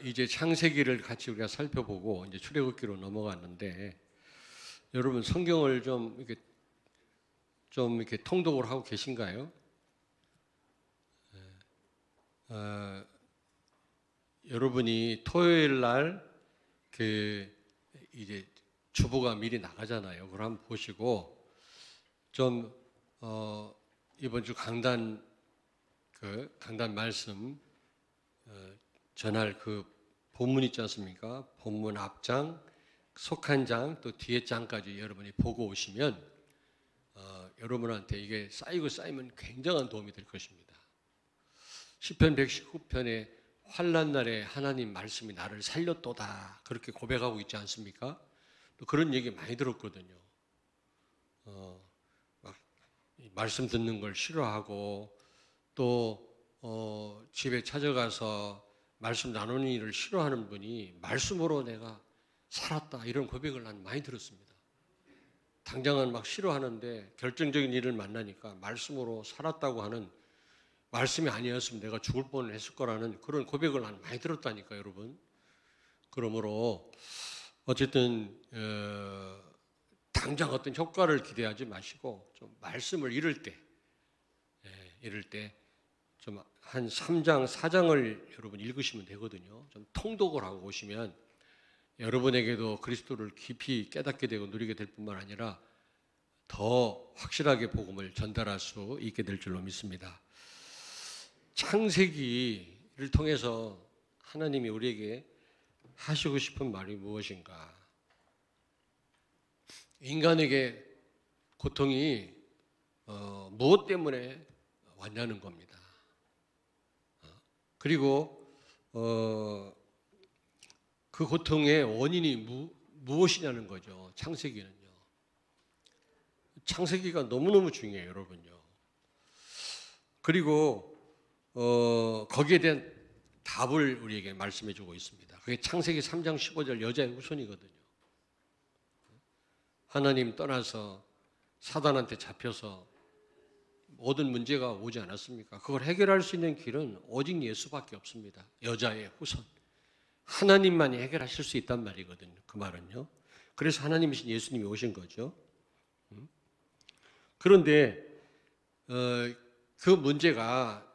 이제 창세기를 같이 우리가 살펴보고 이제 출애굽기로 넘어갔는데, 여러분 성경을 좀 이렇게 통독을 하고 계신가요? 여러분이 토요일 날 이제 주보가 미리 나가잖아요. 그걸 한번 보시고 좀 이번 주 강단 말씀 전할 그 본문 있지 않습니까? 본문 앞장, 속한 장, 또 뒤에 장까지 여러분이 보고 오시면 여러분한테 이게 쌓이면 굉장한 도움이 될 것입니다. 시편 119편에 환난 날에 하나님 말씀이 나를 살렸도다 그렇게 고백하고 있지 않습니까? 또 그런 얘기 많이 들었거든요. 막 말씀 듣는 걸 싫어하고 또 집에 찾아가서 말씀 나누는 일을 싫어하는 분이 말씀으로 내가 살았다 이런 고백을 난 많이 들었습니다. 당장은 막 싫어하는데 결정적인 일을 만나니까 말씀으로 살았다고 하는, 말씀이 아니었으면 내가 죽을 뻔을 했을 거라는 그런 고백을 난 많이 들었다니까 여러분. 그러므로 어쨌든 당장 어떤 효과를 기대하지 마시고 좀 말씀을 읽을 때 좀 한 3장, 4장을 여러분 읽으시면 되거든요. 좀 통독을 하고 오시면 여러분에게도 그리스도를 깊이 깨닫게 되고 누리게 될 뿐만 아니라 더 확실하게 복음을 전달할 수 있게 될 줄로 믿습니다. 창세기를 통해서 하나님이 우리에게 하시고 싶은 말이 무엇인가? 인간에게 고통이 무엇 때문에 왔냐는 겁니다. 그리고 그 고통의 원인이 무엇이냐는 거죠. 창세기는요. 창세기가 너무너무 중요해요, 여러분요. 그리고 거기에 대한 답을 우리에게 말씀해 주고 있습니다. 그게 창세기 3장 15절 여자의 후손이거든요. 하나님 떠나서 사단한테 잡혀서 모든 문제가 오지 않았습니까? 그걸 해결할 수 있는 길은 오직 예수밖에 없습니다. 여자의 후손. 하나님만이 해결하실 수 있단 말이거든요. 그 말은요. 그래서 하나님이신 예수님이 오신 거죠. 그런데 그 문제가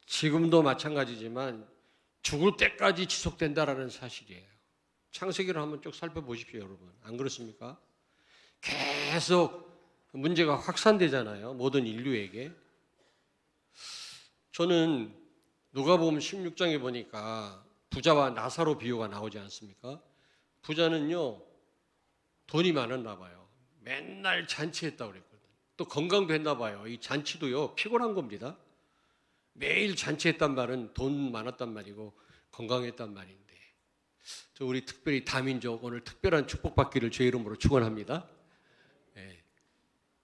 지금도 마찬가지지만 죽을 때까지 지속된다라는 사실이에요. 창세기를 한번 쭉 살펴보십시오, 여러분. 안 그렇습니까? 계속 문제가 확산되잖아요. 모든 인류에게. 저는 누가복음 16장에 보니까 부자와 나사로 비유가 나오지 않습니까? 부자는요, 돈이 많았나 봐요. 맨날 잔치했다고 그랬거든요. 또 건강도 했나 봐요. 이 잔치도요, 피곤한 겁니다. 매일 잔치했단 말은 돈 많았단 말이고 건강했단 말인데, 저 우리 특별히 다민족 오늘 특별한 축복받기를 제 이름으로 축원합니다.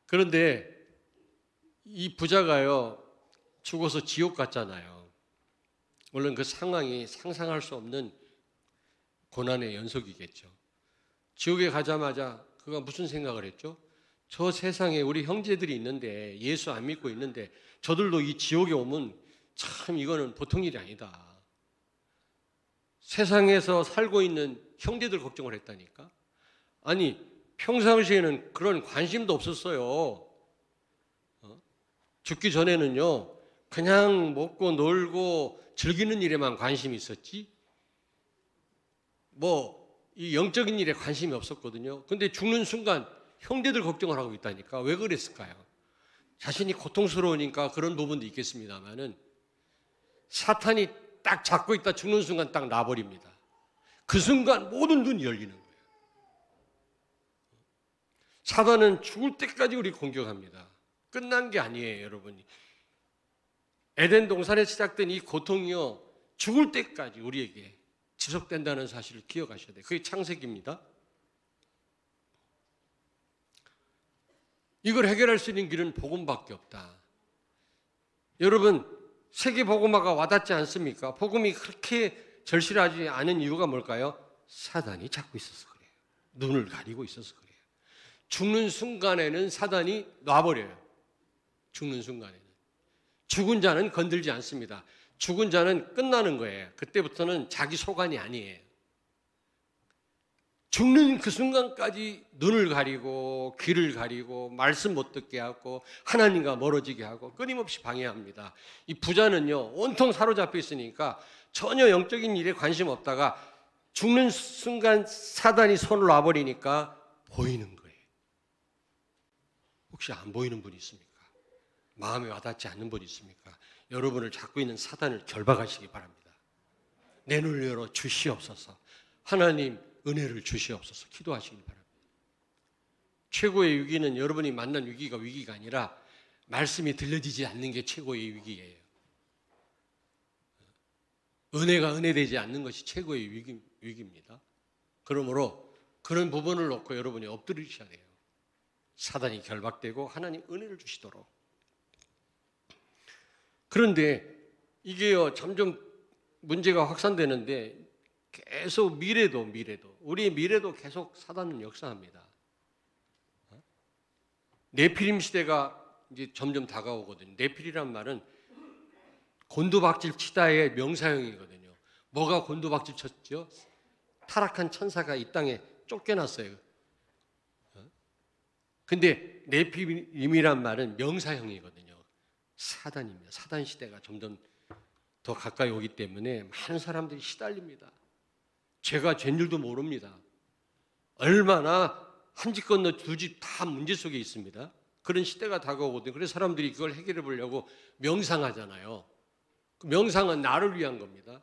그런데 이 부자가요, 죽어서 지옥 갔잖아요. 물론 그 상황이 상상할 수 없는 고난의 연속이겠죠. 지옥에 가자마자 그가 무슨 생각을 했죠? 저 세상에 우리 형제들이 있는데, 예수 안 믿고 있는데 저들도 이 지옥에 오면 참 이거는 보통 일이 아니다. 세상에서 살고 있는 형제들 걱정을 했다니까. 아니 평상시에는 그런 관심도 없었어요. 죽기 전에는요, 그냥 먹고 놀고 즐기는 일에만 관심이 있었지 이 영적인 일에 관심이 없었거든요. 근데 죽는 순간 형제들 걱정을 하고 있다니까. 왜 그랬을까요? 자신이 고통스러우니까 그런 부분도 있겠습니다만은 사탄이 딱 잡고 있다 죽는 순간 딱 놔버립니다. 그 순간 모든 눈이 열리는 거예요. 사단은 죽을 때까지 우리 공격합니다. 끝난 게 아니에요, 여러분. 에덴 동산에 시작된 이 고통이요, 죽을 때까지 우리에게 지속된다는 사실을 기억하셔야 돼요. 그게 창세기입니다. 이걸 해결할 수 있는 길은 복음밖에 없다. 여러분, 세계 복음화가 와닿지 않습니까? 복음이 그렇게 절실하지 않은 이유가 뭘까요? 사단이 잡고 있어서 그래요. 눈을 가리고 있어서 그래요. 죽는 순간에는 사단이 놔버려요. 죽는 순간에는. 죽은 자는 건들지 않습니다. 죽은 자는 끝나는 거예요. 그때부터는 자기 소관이 아니에요. 죽는 그 순간까지 눈을 가리고 귀를 가리고 말씀 못 듣게 하고 하나님과 멀어지게 하고 끊임없이 방해합니다. 이 부자는요, 온통 사로잡혀 있으니까 전혀 영적인 일에 관심 없다가 죽는 순간 사단이 손을 놔버리니까 보이는 거예요. 혹시 안 보이는 분이 있습니까? 마음에 와닿지 않는 분이 있습니까? 여러분을 잡고 있는 사단을 결박하시기 바랍니다. 내 눈을 열어 주시옵소서. 하나님 은혜를 주시옵소서. 기도하시기 바랍니다. 최고의 위기는 여러분이 만난 위기가 아니라 말씀이 들려지지 않는 게 최고의 위기예요. 은혜가 은혜되지 않는 것이 최고의 위기입니다. 그러므로 그런 부분을 놓고 여러분이 엎드리셔야 돼요. 사단이 결박되고 하나님 은혜를 주시도록. 그런데 이게요, 점점 문제가 확산되는데 계속 미래도 우리의 미래도 계속 사단은 역사합니다. 네피림 시대가 이제 점점 다가오거든요. 네피리란 말은 곤두박질 치다의 명사형이거든요. 뭐가 곤두박질 쳤죠? 타락한 천사가 이 땅에 쫓겨났어요. 근데 네피림이란 말은 명사형이거든요. 사단입니다. 사단 시대가 점점 더 가까이 오기 때문에 많은 사람들이 시달립니다. 죄가 죄인 줄도 모릅니다. 얼마나 한 집 건너 두 집 다 문제 속에 있습니다. 그런 시대가 다가오거든요. 그래서 사람들이 그걸 해결해 보려고 명상하잖아요. 그 명상은 나를 위한 겁니다.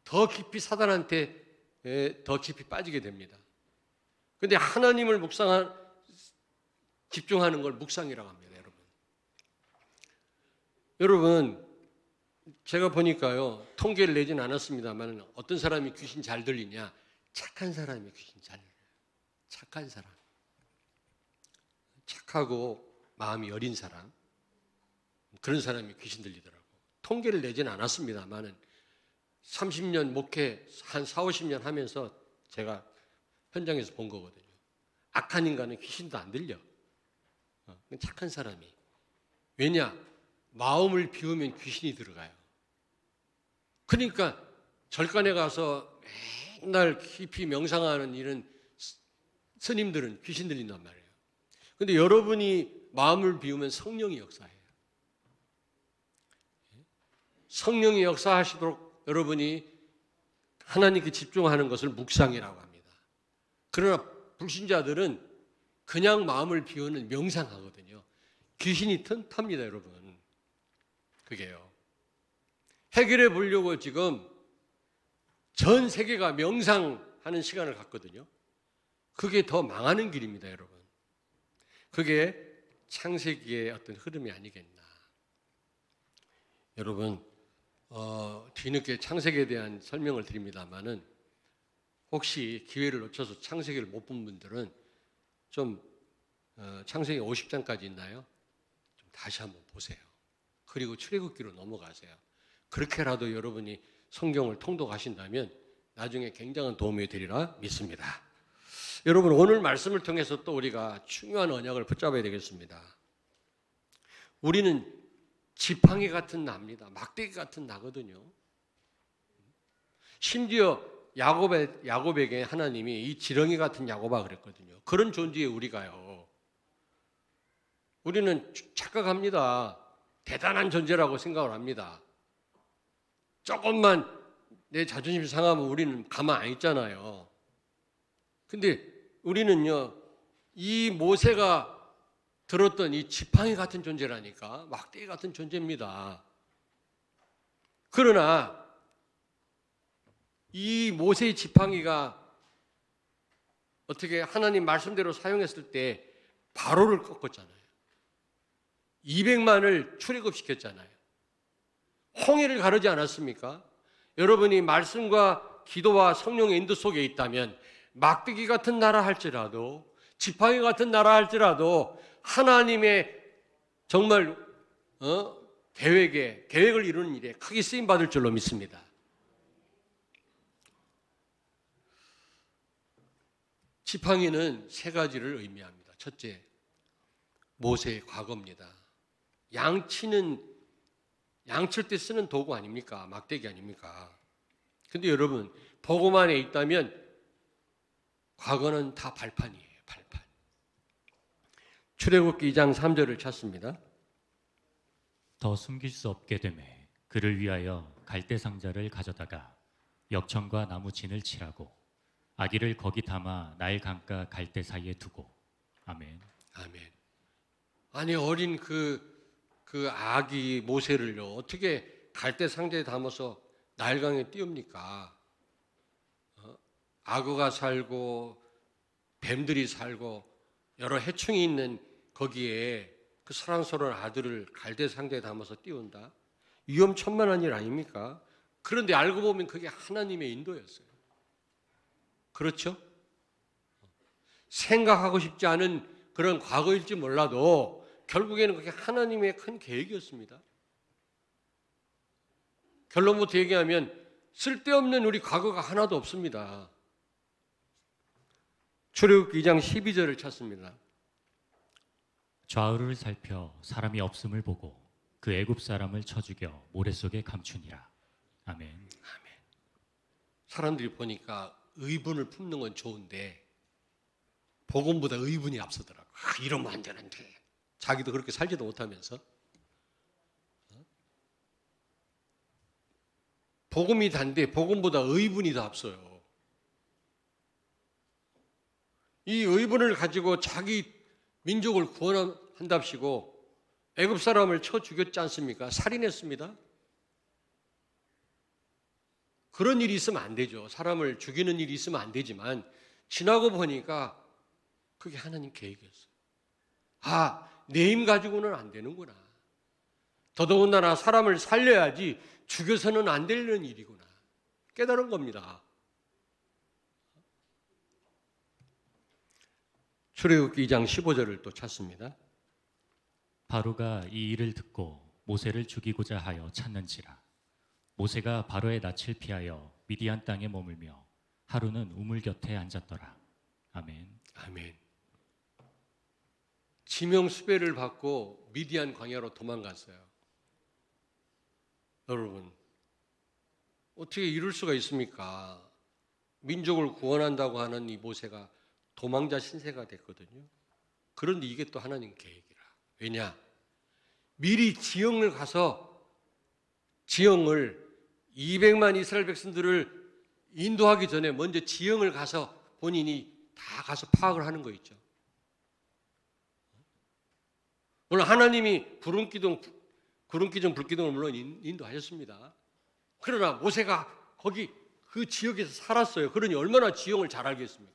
더 깊이 사단한테 더 깊이 빠지게 됩니다. 그런데 하나님을 집중하는 걸 묵상이라고 합니다. 여러분, 제가 보니까요, 통계를 내진 않았습니다만 어떤 사람이 귀신 잘 들리냐? 착한 사람이 귀신 잘 들려요. 착한 사람. 착하고 마음이 여린 사람. 그런 사람이 귀신 들리더라고요. 통계를 내진 않았습니다만 30년 목회 한 4, 50년 하면서 제가 현장에서 본 거거든요. 악한 인간은 귀신도 안 들려. 착한 사람이. 왜냐? 마음을 비우면 귀신이 들어가요. 그러니까 절간에 가서 맨날 깊이 명상하는 이런 스님들은 귀신 들린단 말이에요. 그런데 여러분이 마음을 비우면 성령이 역사해요. 성령이 역사하시도록 여러분이 하나님께 집중하는 것을 묵상이라고 합니다. 그러나 불신자들은 그냥 마음을 비우는 명상하거든요. 귀신이 탑니다, 여러분. 그게요. 해결해 보려고 지금 전 세계가 명상하는 시간을 갖거든요. 그게 더 망하는 길입니다, 여러분. 그게 창세기의 어떤 흐름이 아니겠나. 여러분, 뒤늦게 창세기에 대한 설명을 드립니다만은 혹시 기회를 놓쳐서 창세기를 못 본 분들은 좀 창세기 50장까지 있나요? 좀 다시 한번 보세요. 그리고 출애굽기로 넘어가세요. 그렇게라도 여러분이 성경을 통독하신다면 나중에 굉장한 도움이 되리라 믿습니다. 여러분, 오늘 말씀을 통해서 또 우리가 중요한 언약을 붙잡아야 되겠습니다. 우리는 지팡이 같은 나입니다. 막대기 같은 나거든요. 심지어 야곱에게 하나님이 이 지렁이 같은 야곱아 그랬거든요. 그런 존재에 우리가요. 우리는 착각합니다. 대단한 존재라고 생각을 합니다. 조금만 내 자존심 상하면 우리는 가만 안 있잖아요. 근데 우리는요, 이 모세가 들었던 이 지팡이 같은 존재라니까, 막대기 같은 존재입니다. 그러나 이 모세의 지팡이가 어떻게 하나님 말씀대로 사용했을 때 바로를 꺾었잖아요. 200만을 출애굽시켰잖아요. 홍해를 가르지 않았습니까? 여러분이 말씀과 기도와 성령의 인도 속에 있다면 막대기 같은 나라 할지라도 지팡이 같은 나라 할지라도 하나님의 정말 계획을 이루는 일에 크게 쓰임 받을 줄로 믿습니다. 지팡이는 세 가지를 의미합니다. 첫째, 모세의 과거입니다. 양치는 양칠 때 쓰는 도구 아닙니까? 막대기 아닙니까? 근데 여러분, 복음 안에 있다면 과거는 다 발판이에요. 발판. 출애굽기 2장 3절을 찾습니다. 더 숨길 수 없게 되매 그를 위하여 갈대 상자를 가져다가 역청과 나무 진을 칠하고 아기를 거기 담아 나일 강가 갈대 사이에 두고. 아멘. 아멘. 아니 어린 그 아기 모세를요 어떻게 갈대 상자에 담아서 나일강에 띄웁니까? 악어가 살고 뱀들이 살고 여러 해충이 있는 거기에 그 사랑스러운 아들을 갈대 상자에 담아서 띄운다? 위험천만한 일 아닙니까? 그런데 알고 보면 그게 하나님의 인도였어요. 그렇죠? 생각하고 싶지 않은 그런 과거일지 몰라도 결국에는 그게 하나님의 큰 계획이었습니다. 결론부터 얘기하면 쓸데없는 우리 과거가 하나도 없습니다. 출애굽기 2장 12절을 찾습니다. 좌우를 살펴 사람이 없음을 보고 그 애굽 사람을 쳐 죽여 모래 속에 감추니라. 아멘. 아멘. 사람들이 보니까 의분을 품는 건 좋은데 복음보다 의분이 앞서더라고. 이러면 안 되는데. 자기도 그렇게 살지도 못하면서. 복음이 단데 복음보다 의분이 더 앞서요. 이 의분을 가지고 자기 민족을 구원한답시고 애굽 사람을 쳐 죽였지 않습니까? 살인했습니다. 그런 일이 있으면 안 되죠. 사람을 죽이는 일이 있으면 안 되지만 지나고 보니까 그게 하나님 계획이었어요. 아, 내 힘 가지고는 안 되는구나. 더더군다나 사람을 살려야지 죽여서는 안 되는 일이구나. 깨달은 겁니다. 출애굽기 2장 15절을 또 찾습니다. 바로가 이 일을 듣고 모세를 죽이고자 하여 찾는지라. 모세가 바로의 낯을 피하여 미디안 땅에 머물며 하루는 우물 곁에 앉았더라. 아멘. 아멘. 지명 수배를 받고 미디안 광야로 도망갔어요. 여러분, 어떻게 이럴 수가 있습니까? 민족을 구원한다고 하는 이 모세가 도망자 신세가 됐거든요. 그런데 이게 또 하나님 계획이라. 왜냐? 미리 지형을 가서 지형을 200만 이스라엘 백성들을 인도하기 전에 먼저 지형을 가서 본인이 다 가서 파악을 하는 거 있죠. 물론 하나님이 구름기둥, 불기둥을 물론 인도하셨습니다. 그러나 모세가 거기 그 지역에서 살았어요. 그러니 얼마나 지형을 잘 알겠습니까?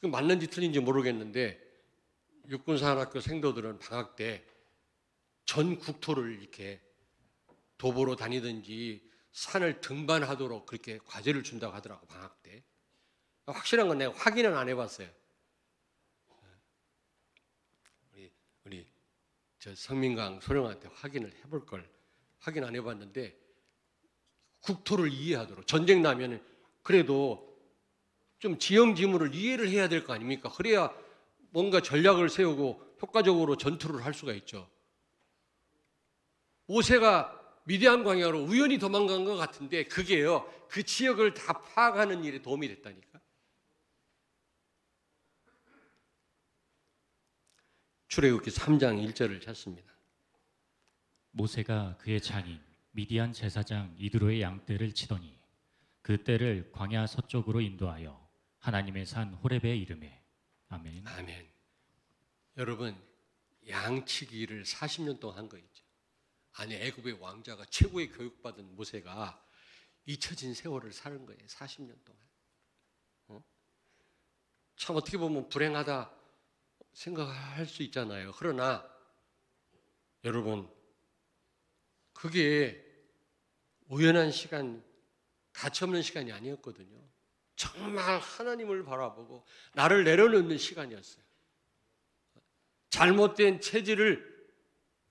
그 맞는지 틀린지 모르겠는데 육군사관학교 생도들은 방학 때 전 국토를 이렇게 도보로 다니든지 산을 등반하도록 그렇게 과제를 준다고 하더라고, 방학 때. 확실한 건 내가 확인은 안 해봤어요. 우리 저 성민강 소령한테 확인을 해볼 걸 확인 안 해봤는데 국토를 이해하도록 전쟁 나면 그래도 좀 지형지물을 이해를 해야 될 거 아닙니까? 그래야 뭔가 전략을 세우고 효과적으로 전투를 할 수가 있죠. 모세가 미디안 광야로 우연히 도망간 것 같은데 그게요, 그 지역을 다 파악하는 일에 도움이 됐다니까. 출애굽기 3장 1절을 찾습니다. 모세가 그의 장인 미디안 제사장 이드로의 양떼를 치더니 그 떼를 광야 서쪽으로 인도하여 하나님의 산 호렙에 이르매. 아멘. 아멘. 여러분, 양치기를 40년 동안 한 거 있죠. 아니, 애굽의 왕자가 최고의 교육받은 모세가 잊혀진 세월을 사는 거예요. 40년 동안. 참 어떻게 보면 불행하다 생각할 수 있잖아요. 그러나 여러분, 그게 우연한 시간, 가치없는 시간이 아니었거든요. 정말 하나님을 바라보고 나를 내려놓는 시간이었어요. 잘못된 체질을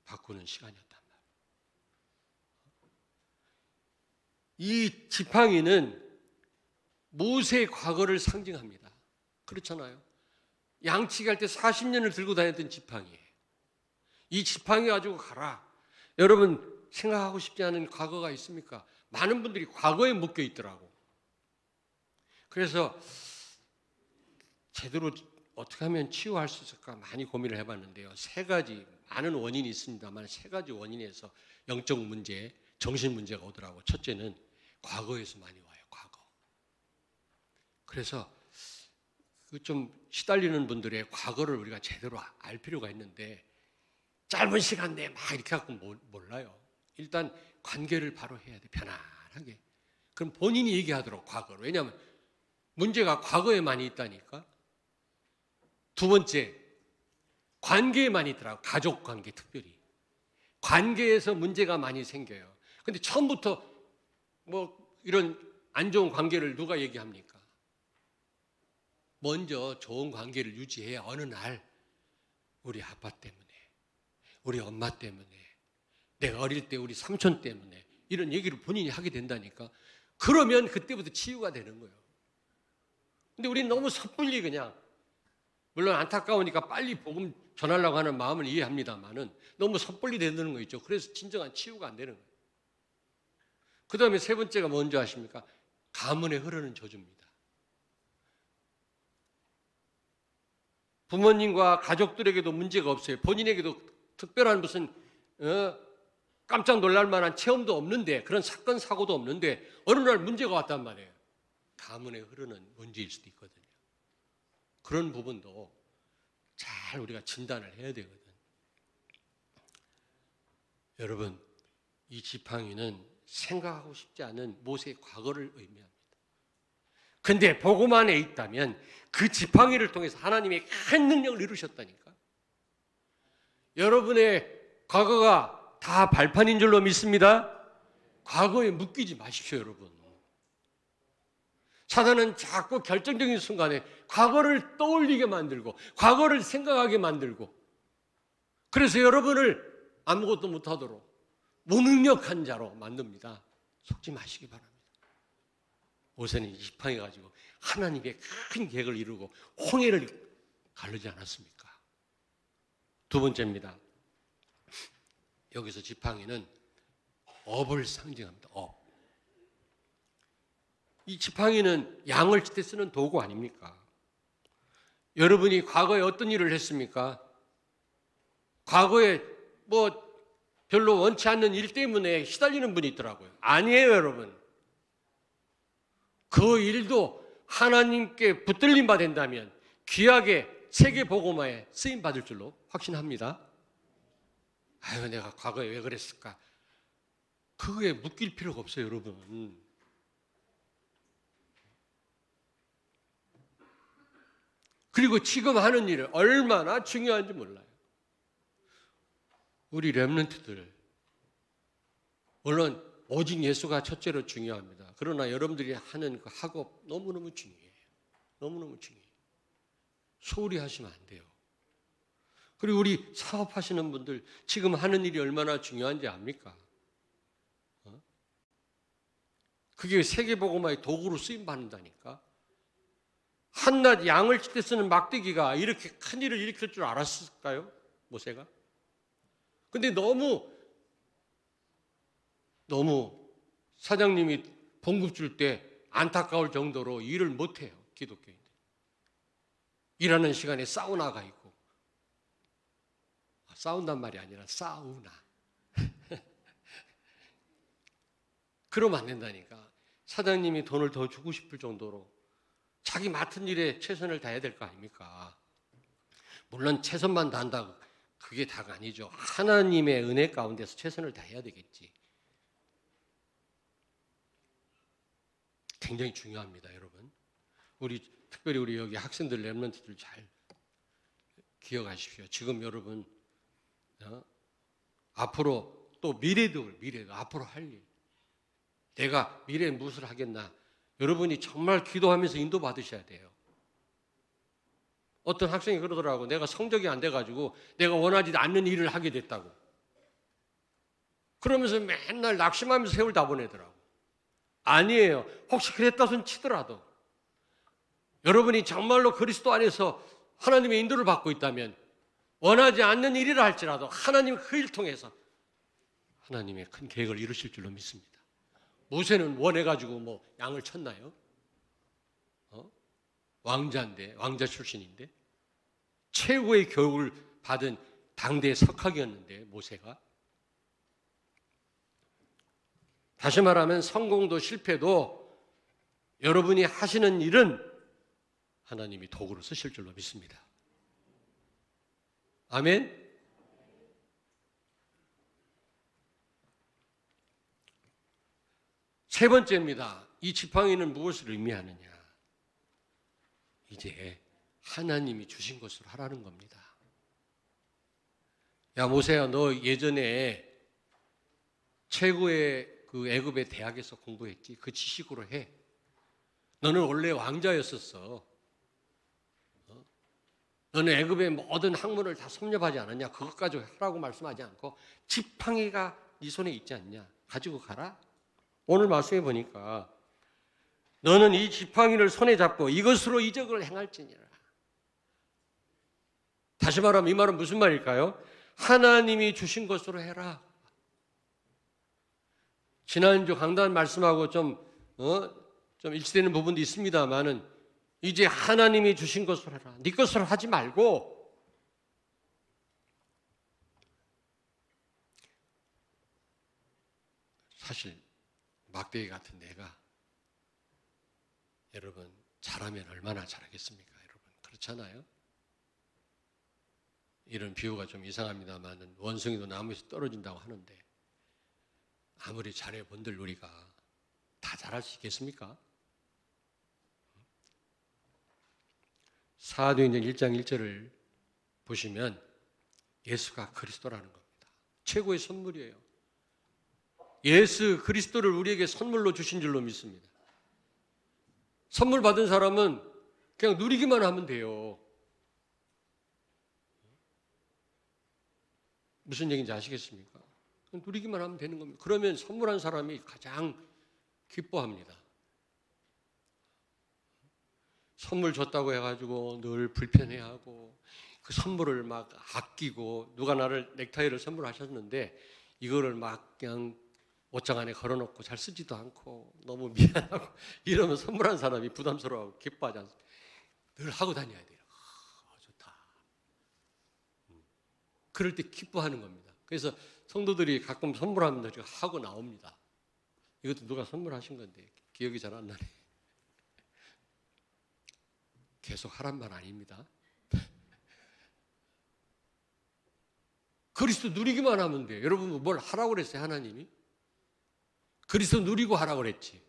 바꾸는 시간이었단 말이에요. 이 지팡이는 모세의 과거를 상징합니다. 그렇잖아요. 양치기 할 때 40년을 들고 다녔던 지팡이에요. 이 지팡이 가지고 가라. 여러분 생각하고 싶지 않은 과거가 있습니까? 많은 분들이 과거에 묶여 있더라고. 그래서 제대로 어떻게 하면 치유할 수 있을까 많이 고민을 해봤는데요. 세 가지, 많은 원인이 있습니다만 세 가지 원인에서 영적 문제, 정신 문제가 오더라고. 첫째는 과거에서 많이 와요. 과거. 그래서 그 좀 시달리는 분들의 과거를 우리가 제대로 알 필요가 있는데 짧은 시간 내에 막 이렇게 갖고 몰라요. 일단 관계를 바로 해야 돼. 편안하게. 그럼 본인이 얘기하도록 과거로. 왜냐하면 문제가 과거에 많이 있다니까. 두 번째, 관계에 많이 있더라고. 가족 관계 특별히. 관계에서 문제가 많이 생겨요. 근데 처음부터 뭐 이런 안 좋은 관계를 누가 얘기합니까? 먼저 좋은 관계를 유지해야 어느 날 우리 아빠 때문에, 우리 엄마 때문에, 내가 어릴 때 우리 삼촌 때문에 이런 얘기를 본인이 하게 된다니까. 그러면 그때부터 치유가 되는 거예요. 근데 우리는 너무 섣불리 그냥, 물론 안타까우니까 빨리 복음 전하려고 하는 마음을 이해합니다만은 너무 섣불리 되는 거 있죠. 그래서 진정한 치유가 안 되는 거예요. 그 다음에 세 번째가 뭔지 아십니까? 가문에 흐르는 저주입니다. 부모님과 가족들에게도 문제가 없어요. 본인에게도 특별한 무슨 깜짝 놀랄 만한 체험도 없는데, 그런 사건 사고도 없는데 어느 날 문제가 왔단 말이에요. 가문에 흐르는 문제일 수도 있거든요. 그런 부분도 잘 우리가 진단을 해야 되거든. 여러분, 이 지팡이는 생각하고 싶지 않은 모세의 과거를 의미합니다. 근데 복음 안에 있다면 그 지팡이를 통해서 하나님이 큰 능력을 이루셨다니까. 여러분의 과거가 다 발판인 줄로 믿습니다. 과거에 묶이지 마십시오, 여러분. 사단은 자꾸 결정적인 순간에 과거를 떠올리게 만들고 과거를 생각하게 만들고, 그래서 여러분을 아무것도 못하도록 무능력한 자로 만듭니다. 속지 마시기 바랍니다. 모세는 이 지팡이 가지고 하나님의 큰 계획을 이루고 홍해를 가르지 않았습니까? 두 번째입니다. 여기서 지팡이는 업을 상징합니다. 업. 이 지팡이는 양을 칠 때 쓰는 도구 아닙니까? 여러분이 과거에 어떤 일을 했습니까? 과거에 뭐 별로 원치 않는 일 때문에 시달리는 분이 있더라고요. 아니에요, 여러분. 그 일도 하나님께 붙들림 받는다면 귀하게 세계 복음화에 쓰임 받을 줄로 확신합니다. 아유, 내가 과거에 왜 그랬을까? 그거에 묶일 필요가 없어요, 여러분. 그리고 지금 하는 일은 얼마나 중요한지 몰라요. 우리 렘넌트들, 물론 오직 예수가 첫째로 중요합니다. 그러나 여러분들이 하는 그 학업 너무너무 중요해요. 너무너무 중요해요. 소홀히 하시면 안 돼요. 그리고 우리 사업하시는 분들 지금 하는 일이 얼마나 중요한지 압니까? 그게 세계복음화의 도구로 쓰임받는다니까. 한낱 양을 칠 때 쓰는 막대기가 이렇게 큰 일을 일으킬 줄 알았을까요? 모세가? 근데 너무 사장님이 봉급 줄 때 안타까울 정도로 일을 못해요. 기독교인들. 일하는 시간에 사우나가 있고, 싸운단 말이 아니라 사우나. 그러면 안 된다니까. 사장님이 돈을 더 주고 싶을 정도로 자기 맡은 일에 최선을 다해야 될 거 아닙니까? 물론 최선만 다한다고 그게 다가 아니죠. 하나님의 은혜 가운데서 최선을 다해야 되겠지. 굉장히 중요합니다, 여러분. 특별히 우리 여기 학생들, 렘넌트들 잘 기억하십시오. 지금 여러분 앞으로 또 미래도 앞으로 할 일, 내가 미래에 무엇을 하겠나, 여러분이 정말 기도하면서 인도받으셔야 돼요. 어떤 학생이 그러더라고. 내가 성적이 안 돼가지고 내가 원하지 않는 일을 하게 됐다고. 그러면서 맨날 낙심하면서 세월 다 보내더라고. 아니에요. 혹시 그랬다 손 치더라도 여러분이 정말로 그리스도 안에서 하나님의 인도를 받고 있다면 원하지 않는 일이라 할지라도 하나님 그 일 통해서 하나님의 큰 계획을 이루실 줄로 믿습니다. 모세는 원해가지고 뭐 양을 쳤나요? 왕자인데, 왕자 출신인데 최고의 교육을 받은 당대의 석학이었는데 모세가. 다시 말하면 성공도 실패도 여러분이 하시는 일은 하나님이 도구로 쓰실 줄로 믿습니다. 아멘. 세 번째입니다. 이 지팡이는 무엇을 의미하느냐? 이제 하나님이 주신 것으로 하라는 겁니다. 야 모세야, 너 예전에 최고의 그 애굽의 대학에서 공부했지? 그 지식으로 해. 너는 원래 왕자였었어. 너는 애굽의 모든 학문을 다 섭렵하지 않았냐? 그것 가지고 하라고 말씀하지 않고 지팡이가 네 손에 있지 않냐? 가지고 가라. 오늘 말씀해 보니까 너는 이 지팡이를 손에 잡고 이것으로 이적을 행할지니라. 다시 말하면 이 말은 무슨 말일까요? 하나님이 주신 것으로 해라. 지난주 강단 말씀하고 좀 일치되는 부분도 있습니다만은 이제 하나님이 주신 것으로 해라. 네 것으로 하지 말고 사실 막대기 같은 내가 여러분 잘하면 얼마나 잘하겠습니까? 여러분 그렇잖아요. 이런 비유가 좀 이상합니다만은 원숭이도 나무에서 떨어진다고 하는데 아무리 잘해 본들 우리가 다 잘할 수 있겠습니까? 사도행전 1장 1절을 보시면 예수가 그리스도라는 겁니다. 최고의 선물이에요. 예수 그리스도를 우리에게 선물로 주신 줄로 믿습니다. 선물 받은 사람은 그냥 누리기만 하면 돼요. 무슨 얘기인지 아시겠습니까? 누리기만 하면 되는 겁니다. 그러면 선물한 사람이 가장 기뻐합니다. 선물 줬다고 해가지고 늘 불편해하고 그 선물을 막 아끼고 누가 나를 넥타이를 선물하셨는데 이거를 막 그냥 옷장 안에 걸어놓고 잘 쓰지도 않고 너무 미안하고 이러면 선물한 사람이 부담스러워하고 기뻐하지 않습니까? 늘 하고 다녀야 돼요. 좋다. 그럴 때 기뻐하는 겁니다. 그래서 성도들이 가끔 선물하면 하고 나옵니다. 이것도 누가 선물하신 건데 기억이 잘 안 나네. 계속 하란 말 아닙니다. 그리스도 누리기만 하면 돼요. 여러분 뭘 하라고 그랬어요, 하나님이? 그리스도 누리고 하라고 그랬지.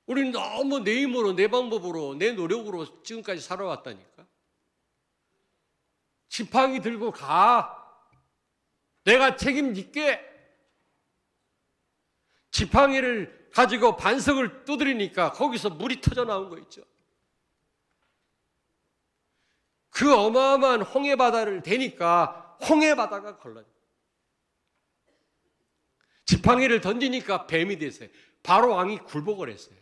우리는 너무 내 힘으로, 내 방법으로, 내 노력으로 지금까지 살아왔다니까. 지팡이 들고 가. 내가 책임질게. 지팡이를 가지고 반석을 두드리니까 거기서 물이 터져 나온 거 있죠. 그 어마어마한 홍해바다를 대니까 홍해바다가 걸러요. 지팡이를 던지니까 뱀이 됐어요. 바로 왕이 굴복을 했어요.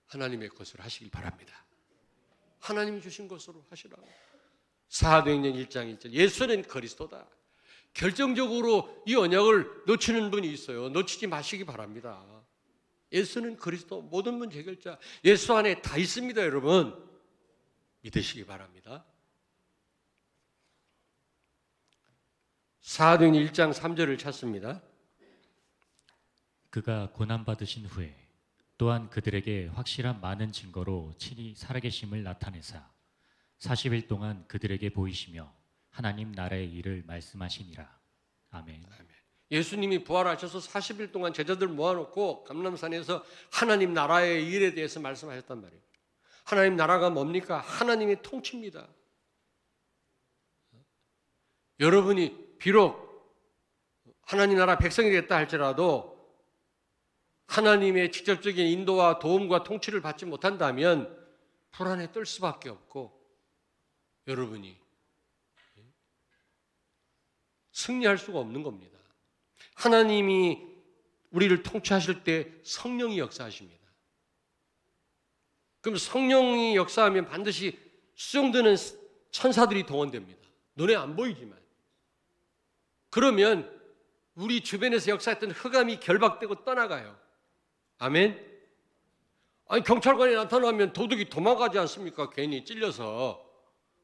하나님의 것으로 하시길 바랍니다. 하나님이 주신 것으로 하시라고. 사도행전 1장 1절 예수는 그리스도다. 결정적으로 이 언약을 놓치는 분이 있어요. 놓치지 마시기 바랍니다. 예수는 그리스도, 모든 문제 해결자. 예수 안에 다 있습니다, 여러분. 믿으시기 바랍니다. 사도행전 1장 3절을 찾습니다. 그가 고난받으신 후에 또한 그들에게 확실한 많은 증거로 친히 살아계심을 나타내사 40일 동안 그들에게 보이시며 하나님 나라의 일을 말씀하시니라. 아멘. 예수님이 부활하셔서 40일 동안 제자들 모아놓고 감람산에서 하나님 나라의 일에 대해서 말씀하셨단 말이에요. 하나님 나라가 뭡니까? 하나님의 통치입니다. 여러분이 비록 하나님 나라 백성이 됐다 할지라도 하나님의 직접적인 인도와 도움과 통치를 받지 못한다면 불안에 떨 수밖에 없고 여러분이 승리할 수가 없는 겁니다. 하나님이 우리를 통치하실 때 성령이 역사하십니다. 그럼 성령이 역사하면 반드시 수종드는 천사들이 동원됩니다. 눈에 안 보이지만. 그러면 우리 주변에서 역사했던 흑암이 결박되고 떠나가요. 아멘. 아니 경찰관이 나타나면 도둑이 도망가지 않습니까? 괜히 찔려서.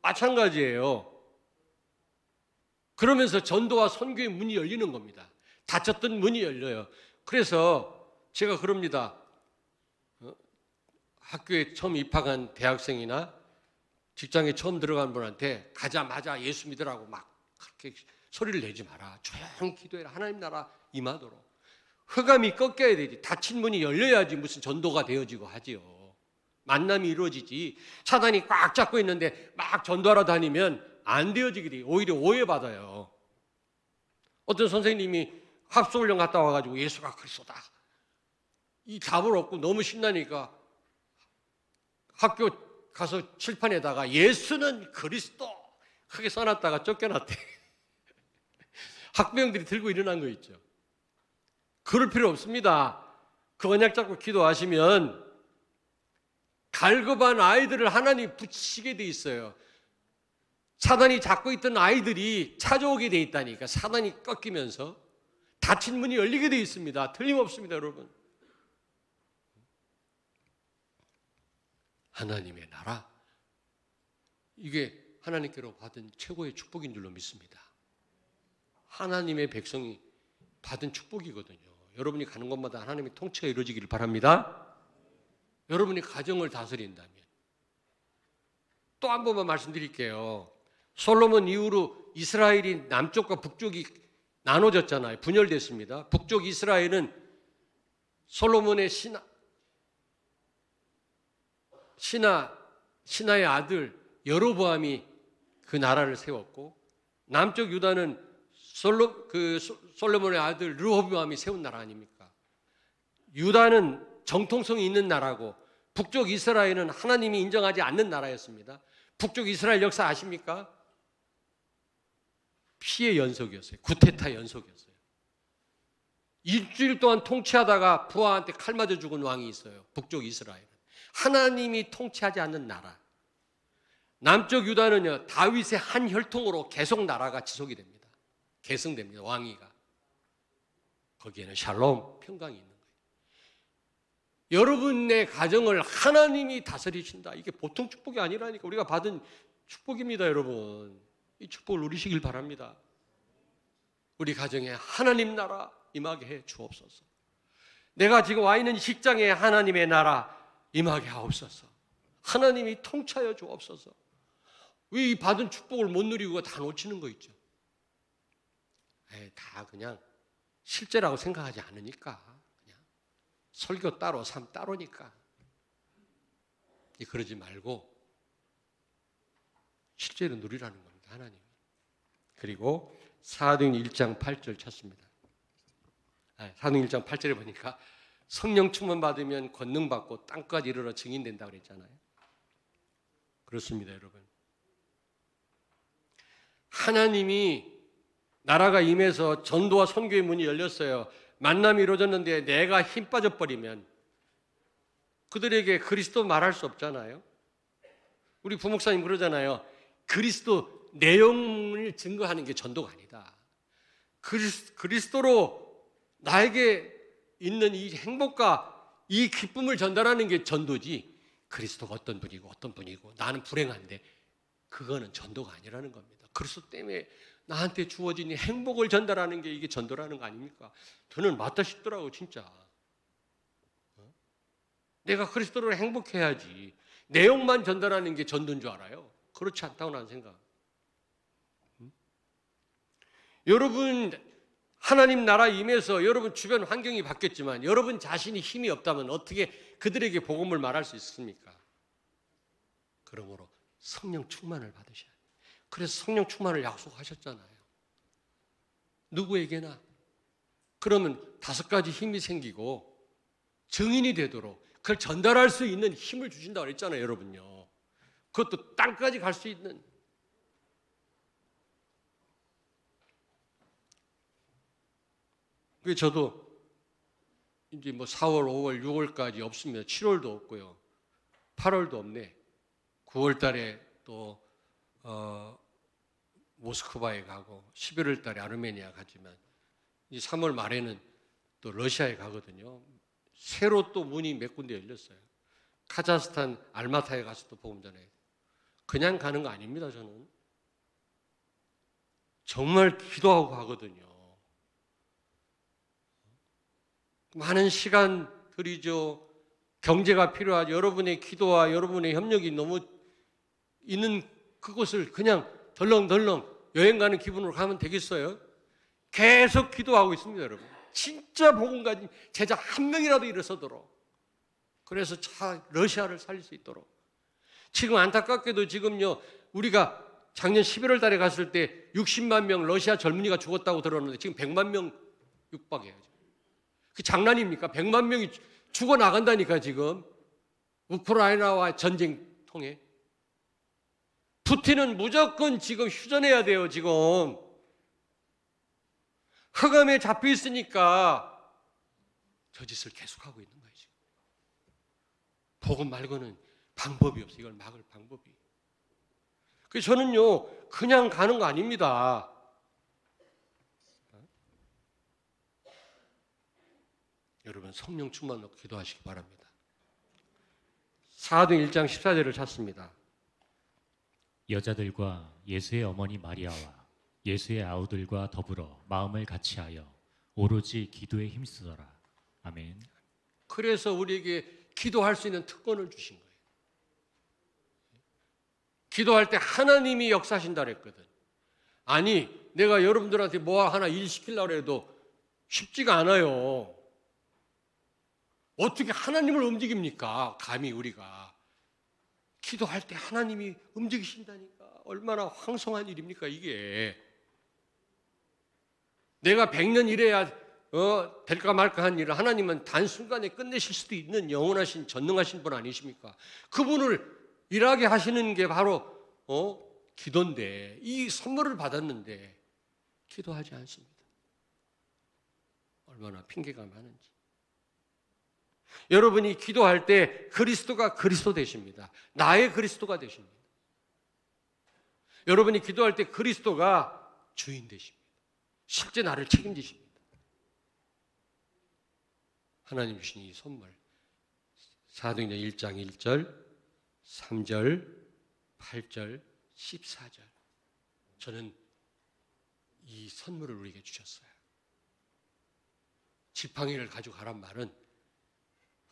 마찬가지예요. 그러면서 전도와 선교의 문이 열리는 겁니다. 닫혔던 문이 열려요. 그래서 제가 그럽니다. 학교에 처음 입학한 대학생이나 직장에 처음 들어간 분한테 가자마자 예수 믿으라고 막 그렇게 소리를 내지 마라. 조용히 기도해라. 하나님 나라 임하도록. 흑암이 꺾여야 되지. 닫힌 문이 열려야지 무슨 전도가 되어지고 하지요. 만남이 이루어지지. 사단이 꽉 잡고 있는데 막 전도하러 다니면 안 되어지게 돼요. 오히려 오해받아요. 어떤 선생님이 합수훈련 갔다 와가지고 예수가 그리스도다. 이 답을 얻고 너무 신나니까 학교 가서 칠판에다가 예수는 그리스도 크게 써놨다가 쫓겨났대. 학부형들이 들고 일어난 거 있죠. 그럴 필요 없습니다. 그 언약 잡고 기도하시면 갈급한 아이들을 하나님 붙이게 돼 있어요. 사단이 잡고 있던 아이들이 찾아오게 돼 있다니까. 사단이 꺾이면서 닫힌 문이 열리게 돼 있습니다. 틀림없습니다, 여러분. 하나님의 나라, 이게 하나님께로 받은 최고의 축복인 줄로 믿습니다. 하나님의 백성이 받은 축복이거든요. 여러분이 가는 곳마다 하나님의 통치가 이루어지기를 바랍니다. 여러분이 가정을 다스린다면. 또 한 번만 말씀드릴게요. 솔로몬 이후로 이스라엘이 남쪽과 북쪽이 나눠졌잖아요. 분열됐습니다. 북쪽 이스라엘은 솔로몬의 신하의 아들 여로보암이 그 나라를 세웠고, 남쪽 유다는 솔로몬의 아들 르호보암이 세운 나라 아닙니까? 유다는 정통성이 있는 나라고, 북쪽 이스라엘은 하나님이 인정하지 않는 나라였습니다. 북쪽 이스라엘 역사 아십니까? 피해 연속이었어요. 구테타 연속이었어요. 일주일 동안 통치하다가 부하한테 칼 맞아 죽은 왕이 있어요. 북쪽 이스라엘은 하나님이 통치하지 않는 나라. 남쪽 유다는요, 다윗의 한 혈통으로 계속 나라가 지속이 됩니다. 계승됩니다. 왕위가. 거기에는 샬롬, 평강이 있는 거예요. 여러분의 가정을 하나님이 다스리신다. 이게 보통 축복이 아니라니까. 우리가 받은 축복입니다, 여러분. 이 축복을 누리시길 바랍니다. 우리 가정에 하나님 나라 임하게 해 주옵소서. 내가 지금 와 있는 직장에 하나님의 나라 임하게 하옵소서. 하나님이 통치하여 주옵소서. 왜 이 받은 축복을 못 누리고 다 놓치는 거 있죠? 다 그냥 실제라고 생각하지 않으니까, 그냥 설교 따로 삶 따로니까. 그러지 말고 실제로 누리라는 겁니다, 하나님. 그리고 사도행 1장 8절 찾습니다. 사도행 1장 8절에 보니까 성령 충만 받으면 권능 받고 땅까지 이르러 증인된다 그랬잖아요. 그렇습니다, 여러분. 하나님이 나라가 임해서 전도와 선교의 문이 열렸어요. 만남이 이루어졌는데 내가 힘 빠져버리면 그들에게 그리스도 말할 수 없잖아요. 우리 부목사님 그러잖아요. 그리스도 내용을 증거하는 게 전도가 아니다. 그리스도로 나에게 있는 이 행복과 이 기쁨을 전달하는 게 전도지, 그리스도가 어떤 분이고 나는 불행한데 그거는 전도가 아니라는 겁니다. 그리스도 때문에 나한테 주어진 이 행복을 전달하는 게 이게 전도라는 거 아닙니까? 저는 맞다 싶더라고요, 진짜. 내가 그리스도로 행복해야지 내용만 전달하는 게 전도인 줄 알아요. 그렇지 않다고 나는 생각. 여러분 하나님 나라 임해서 여러분 주변 환경이 바뀌었지만 여러분 자신이 힘이 없다면 어떻게 그들에게 복음을 말할 수 있습니까? 그러므로 성령 충만을 받으셔야 돼요. 그래서 성령 충만을 약속하셨잖아요. 누구에게나. 그러면 5가지 힘이 생기고 증인이 되도록 그걸 전달할 수 있는 힘을 주신다고 그랬잖아요, 여러분요. 그것도 땅까지 갈 수 있는. 그게 저도 이제 4월, 5월, 6월까지 없습니다. 7월도 없고요. 8월도 없네. 9월 달에 또 모스크바에 가고 11월 달에 아르메니아 가지만 이 3월 말에는 또 러시아에 가거든요. 새로 또 문이 몇 군데 열렸어요. 카자흐스탄 알마타에 가서 또 복음 전해요. 그냥 가는 거 아닙니다. 저는 정말 기도하고 가거든요. 많은 시간 들이죠. 경제가 필요하죠. 여러분의 기도와 여러분의 협력이 너무 있는 그곳을 그냥 덜렁덜렁 여행 가는 기분으로 가면 되겠어요? 계속 기도하고 있습니다, 여러분. 진짜 복음 가진 제자 한 명이라도 일어서도록. 그래서 러시아를 살릴 수 있도록. 지금 안타깝게도 지금요, 우리가 작년 11월 달에 갔을 때 60만 명 러시아 젊은이가 죽었다고 들었는데 지금 100만 명 육박해요. 그 장난입니까? 100만 명이 죽어나간다니까 지금. 우크라이나와 전쟁 통해. 푸틴은 무조건 지금 휴전해야 돼요, 지금. 흑암에 잡혀 있으니까 저 짓을 계속하고 있는 거예요, 지금. 복음 말고는 방법이 없어요. 이걸 막을 방법이. 그래서 저는요, 그냥 가는 거 아닙니다. 여러분, 성령 충만으로 기도하시기 바랍니다. 사도행 1장 14절을 찾습니다. 여자들과 예수의 어머니 마리아와 예수의 아우들과 더불어 마음을 같이하여 오로지 기도에 힘쓰더라. 아멘. 그래서 우리에게 기도할 수 있는 특권을 주신 거예요. 기도할 때 하나님이 역사하신다 그랬거든. 아니, 내가 여러분들한테 뭐 하나 일 시키려고 해도 쉽지가 않아요. 어떻게 하나님을 움직입니까? 감히 우리가. 기도할 때 하나님이 움직이신다니까. 얼마나 황송한 일입니까, 이게. 내가 100년 일해야 될까 말까 한 일을 하나님은 단순간에 끝내실 수도 있는 영원하신 전능하신 분 아니십니까? 그분을 일하게 하시는 게 바로 기도인데, 이 선물을 받았는데 기도하지 않습니다. 얼마나 핑계가 많은지. 여러분이 기도할 때 그리스도가 그리스도 되십니다. 나의 그리스도가 되십니다. 여러분이 기도할 때 그리스도가 주인 되십니다. 실제 나를 책임지십니다. 하나님 주신 이 선물, 사도행전 1장 1절, 3절, 8절, 14절. 저는 이 선물을 우리에게 주셨어요. 지팡이를 가지고 가란 말은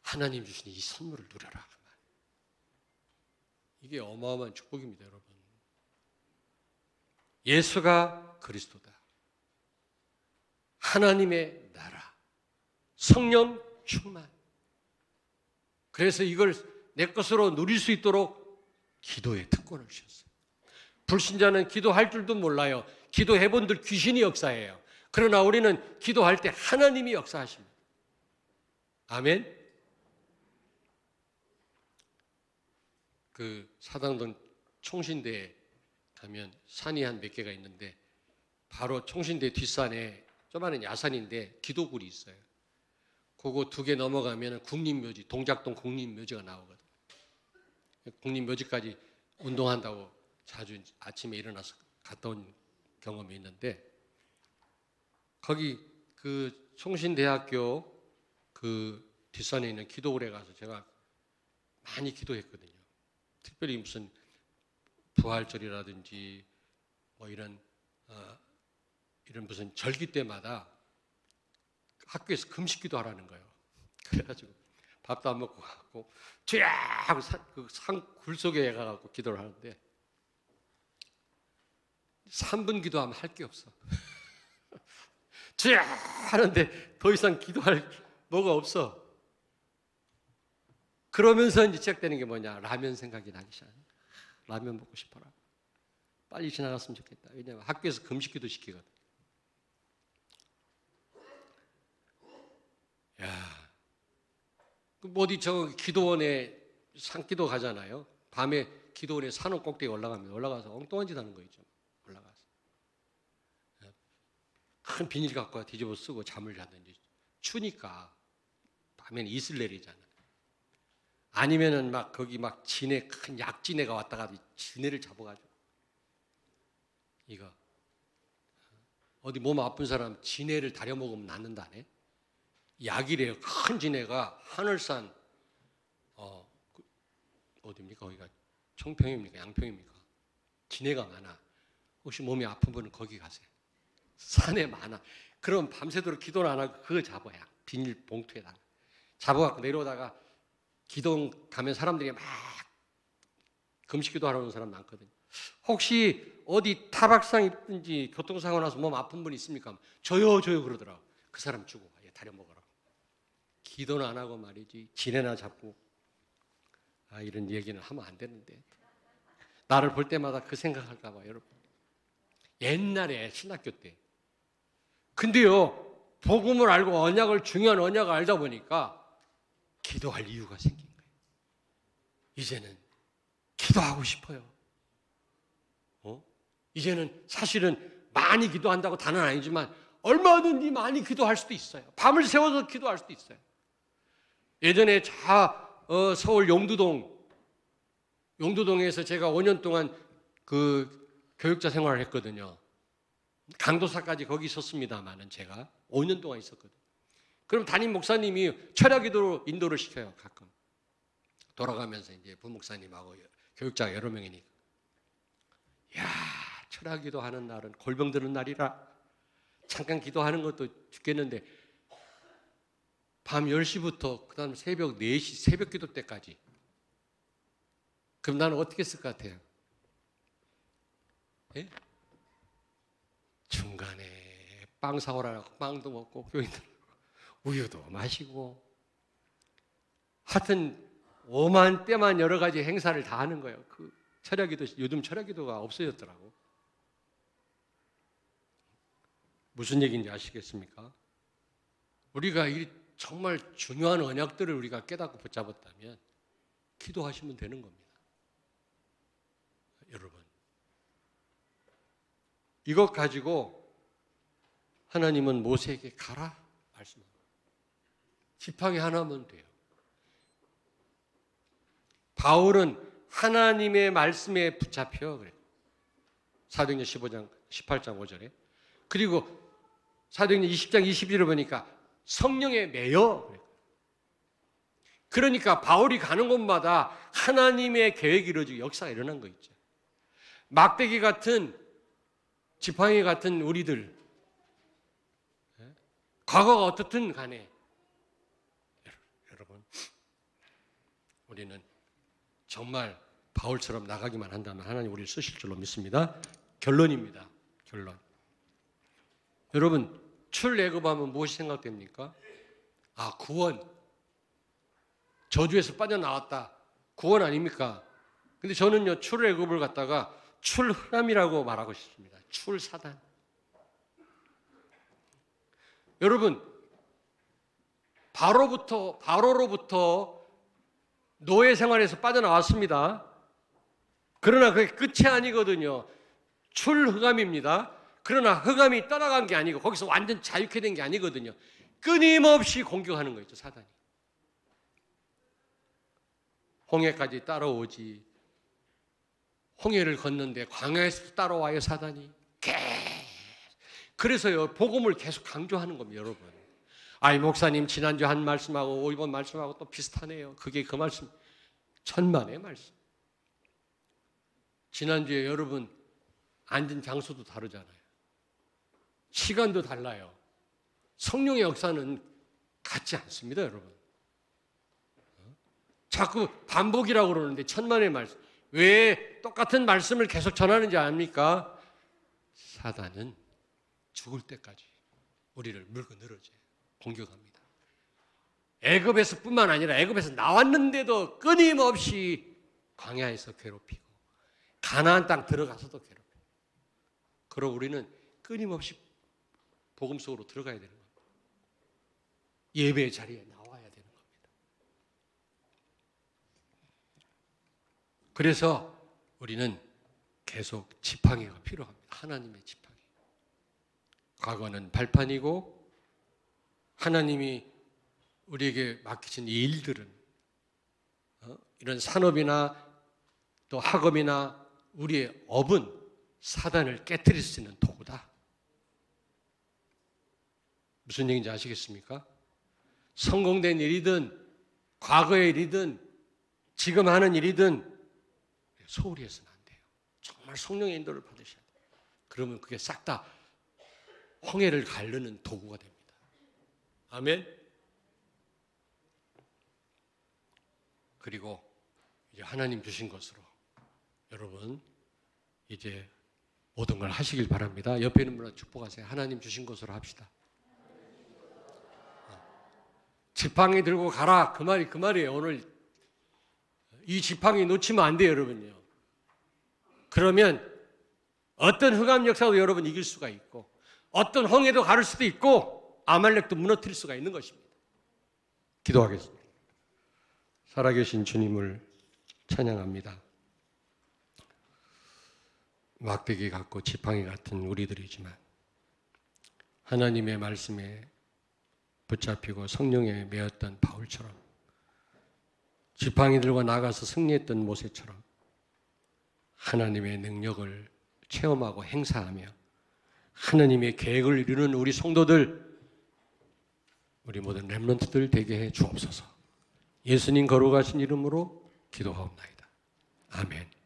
하나님 주신 이 선물을 누려라 그 말. 이게 어마어마한 축복입니다, 여러분. 예수가 그리스도다. 하나님의 나라. 성령 충만. 그래서 이걸 내 것으로 누릴 수 있도록 기도의 특권을 주셨어요. 불신자는 기도할 줄도 몰라요. 기도해본들 귀신이 역사해요. 그러나 우리는 기도할 때 하나님이 역사하십니다. 아멘. 그 사당동 총신대에 가면 산이 한 몇 개가 있는데 바로 총신대 뒷산에 조그마한 야산인데 기도굴이 있어요. 그거 2개 넘어가면 국립묘지, 동작동 국립묘지가 나오거든. 국립묘지까지 운동한다고 자주 아침에 일어나서 갔다 온 경험이 있는데 거기 그 총신대학교 그 뒷산에 있는 기도굴에 가서 제가 많이 기도했거든요. 특별히 무슨 부활절이라든지 뭐 이런 무슨 절기 때마다 학교에서 금식기도 하라는 거예요. 그래가지고 밥도 안 먹고 가고 쫙 하고 산 굴 속에 가갖고 기도를 하는데 3분 기도하면 할 게 없어. 쫙 하는데 더 이상 기도할 뭐가 없어. 그러면서 이제 시작되는 게 뭐냐? 라면 생각이 나기 시작해. 라면 먹고 싶어라. 빨리 지나갔으면 좋겠다. 왜냐하면 학교에서 금식기도 시키거든. 야, 뭐 어디 저 기도원에 산기도 가잖아요. 밤에 기도원에 산원 꼭대기 올라갑니다. 올라가서 엉뚱한 짓 하는 거 있죠. 올라가서 큰 비닐 갖고 뒤집어 쓰고 잠을 자든지 추니까 밤에는 이슬 내리잖아. 아니면은 막 거기 막 진해, 큰 약진해가 왔다가 진해를 잡아가지고 이거 어디 몸 아픈 사람 진해를 다려 먹으면 낫는다네. 약이래요. 큰 진해가 하늘산 어디입니까? 거기가 청평입니까? 양평입니까? 진해가 많아. 혹시 몸이 아픈 분은 거기 가세요. 산에 많아. 그럼 밤새도록 기도를 안 하고 그거 잡아야 비닐 봉투에다가 잡아갖고 내려오다가 기도 가면 사람들이 막 금식 기도하러 오는 사람 많거든요. 혹시 어디 타박상 있든지 교통사고 나서 몸 아픈 분 있습니까? 저요 그러더라고. 그 사람 주고 와. 다려 먹어라. 기도는 안 하고 말이지 지내나 잡고 이런 얘기는 하면 안 되는데 나를 볼 때마다 그 생각할까 봐 여러분. 옛날에 신학교 때 근데요 복음을 알고 언약을 중요한 언약을 알다 보니까 기도할 이유가 생긴 거예요. 이제는 기도하고 싶어요. 이제는 사실은 많이 기도한다고 다는 아니지만 얼마든지 많이 기도할 수도 있어요. 밤을 새워서 기도할 수도 있어요. 예전에 서울 용두동에서 제가 5년 동안 그 교육자 생활을 했거든요. 강도사까지 거기 있었습니다만은 제가 5년 동안 있었거든요. 그럼 담임 목사님이 철야기도로 인도를 시켜요. 가끔 돌아가면서 이제 부목사님하고 교육자 여러 명이니까. 야, 철야기도 하는 날은 골병 드는 날이라 잠깐 기도하는 것도 죽겠는데 밤 10시부터 그다음 새벽 4시 새벽 기도 때까지. 그럼 나는 어떻게 했을 것 같아요? 예? 중간에 빵 사오라고 빵도 먹고 교인들 우유도 마시고 하여튼 오만 때만 여러 가지 행사를 다 하는 거예요. 그 철야기도 요즘 철야기도가 없어졌더라고. 무슨 얘기인지 아시겠습니까? 우리가 이 정말 중요한 언약들을 우리가 깨닫고 붙잡았다면 기도하시면 되는 겁니다. 여러분, 이것 가지고 하나님은 모세에게 가라 말씀합니다. 지팡이 하나면 돼요. 바울은 하나님의 말씀에 붙잡혀 그래요. 사도행전 15장 18장 5절에 그리고 사도행전 20장 21절을 보니까 성령에 매여 그래요. 그러니까 바울이 가는 곳마다 하나님의 계획이 이루어지고 역사가 일어난 거 있죠. 막대기 같은 지팡이 같은 우리들 과거가 어떻든 간에 여러분 우리는 정말 바울처럼 나가기만 한다면 하나님 우리를 쓰실 줄로 믿습니다. 결론입니다. 결론. 여러분 출애굽하면 무엇이 생각됩니까? 구원. 저주에서 빠져나왔다. 구원 아닙니까? 근데 저는요 출애굽을 갖다가 출흑암이라고 말하고 싶습니다. 출사단. 여러분 바로로부터 노예 생활에서 빠져나왔습니다. 그러나 그게 끝이 아니거든요. 출흑암입니다. 그러나 흑암이 떠나간 게 아니고 거기서 완전 자유케 된 게 아니거든요. 끊임없이 공격하는 거 있죠, 사단이. 홍해까지 따라오지. 홍해를 걷는데 광야에서 따라와요, 사단이. 그래서요, 복음을 계속 강조하는 겁니다, 여러분. 목사님 지난주 한 말씀하고 이번 말씀하고 또 비슷하네요. 그게 그 말씀. 천만의 말씀. 지난주에 여러분 앉은 장소도 다르잖아요. 시간도 달라요. 성령의 역사는 같지 않습니다, 여러분. 자꾸 반복이라고 그러는데 천만의 말씀. 왜 똑같은 말씀을 계속 전하는지 압니까? 사단은 죽을 때까지 우리를 물고 늘어져요. 공격합니다. 애굽에서 뿐만 아니라 애굽에서 나왔는데도 끊임없이 광야에서 괴롭히고 가나안 땅 들어가서도 괴롭히고 그러고 우리는 끊임없이 복음 속으로 들어가야 되는 겁니다. 예배의 자리에 나와야 되는 겁니다. 그래서 우리는 계속 지팡이가 필요합니다. 하나님의 지팡이. 과거는 발판이고 하나님이 우리에게 맡기신 이 일들은 이런 산업이나 또 학업이나 우리의 업은 사단을 깨뜨릴 수 있는 도구다. 무슨 얘기인지 아시겠습니까? 성공된 일이든 과거의 일이든 지금 하는 일이든 소홀히 해서는 안 돼요. 정말 성령의 인도를 받으셔야 돼요. 그러면 그게 싹 다 홍해를 가르는 도구가 됩니다. 아멘. 그리고 이제 하나님 주신 것으로 여러분 이제 모든 걸 하시길 바랍니다. 옆에 있는 분한테 축복하세요. 하나님 주신 것으로 합시다. 지팡이 들고 가라. 그 말이에요. 오늘 이 지팡이 놓치면 안 돼요, 여러분요. 그러면 어떤 흑암 역사도 여러분 이길 수가 있고 어떤 홍해도 가를 수도 있고 아말렉도 무너뜨릴 수가 있는 것입니다. 기도하겠습니다. 살아계신 주님을 찬양합니다. 막대기 같고 지팡이 같은 우리들이지만 하나님의 말씀에 붙잡히고 성령에 매였던 바울처럼 지팡이 들고 나가서 승리했던 모세처럼 하나님의 능력을 체험하고 행사하며 하나님의 계획을 이루는 우리 성도들, 우리 모든 렘넌트들 되게 해 주옵소서. 예수님 거룩하신 이름으로 기도하옵나이다. 아멘.